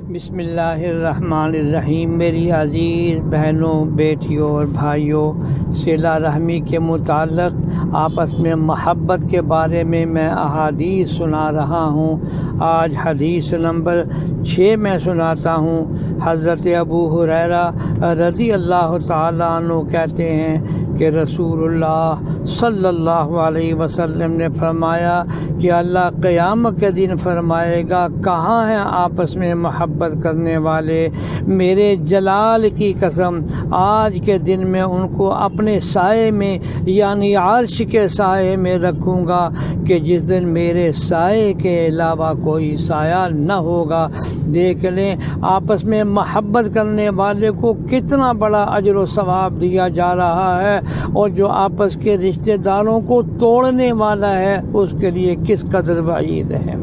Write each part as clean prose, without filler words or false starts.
بسم اللہ الرحمن الرحیم۔ میری عزیز بہنوں، بیٹیوں اور بھائیوں، صلہ رحمی کے متعلق آپس میں محبت کے بارے میں احادیث سنا رہا ہوں۔ آج حدیث نمبر 6 میں سناتا ہوں۔ حضرت ابو ہریرہ رضی اللہ تعالیٰ عنہ کہتے ہیں کہ رسول اللہ صلی اللہ علیہ وسلم نے فرمایا کہ اللہ قیامت کے دن فرمائے گا، کہاں ہیں آپس میں محبت کرنے والے؟ میرے جلال کی قسم، آج کے دن میں ان کو اپنے سائے میں یعنی عرش کے سائے میں رکھوں گا کہ جس دن میرے سائے کے علاوہ کوئی سایہ نہ ہوگا۔ دیکھ لیں آپس میں محبت کرنے والے کو کتنا بڑا اجر و ثواب دیا جا رہا ہے، اور جو آپس کے رشتہ داروں کو توڑنے والا ہے اس کے لیے کس قدر وعید ہے۔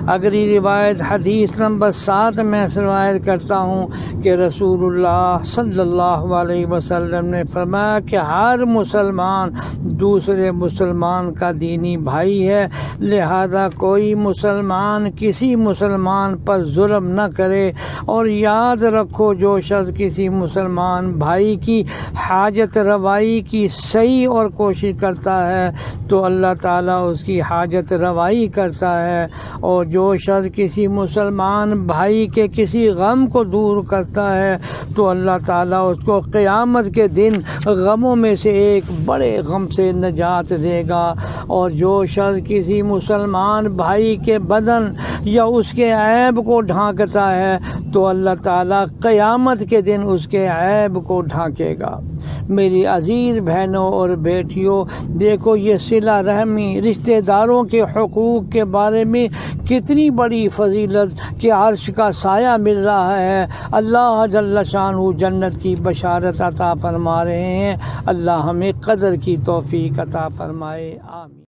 اگلی روایت حدیث نمبر 7 میں روایت کرتا ہوں کہ رسول اللہ صلی اللہ علیہ وسلم نے فرمایا کہ ہر مسلمان دوسرے مسلمان کا دینی بھائی ہے، لہذا کوئی مسلمان کسی مسلمان پر ظلم نہ کرے، اور یاد رکھو جو شخص کسی مسلمان بھائی کی حاجت روائی کی صحیح اور کوشش کرتا ہے تو اللہ تعالیٰ اس کی حاجت روائی کرتا ہے، اور جو شخص کسی مسلمان بھائی کے کسی غم کو دور کرتا ہے تو اللہ تعالیٰ اس کو قیامت کے دن غموں میں سے ایک بڑے غم سے نجات دے گا، اور جو شخص کسی مسلمان بھائی کے بدن یا اس کے عیب کو ڈھانکتا ہے تو اللہ تعالیٰ قیامت کے دن اس کے عیب کو ڈھانکے گا۔ میری عزیز بہنوں اور بیٹیوں، دیکھو یہ صلہ رحمی، رشتہ داروں کے حقوق کے بارے میں کتنی بڑی فضیلت کہ عرش کا سایہ مل رہا ہے۔ اللہ جل شانہ جنت کی بشارت عطا فرما رہے ہیں۔ اللہ ہمیں قدر کی توفیق عطا فرمائے، آمین۔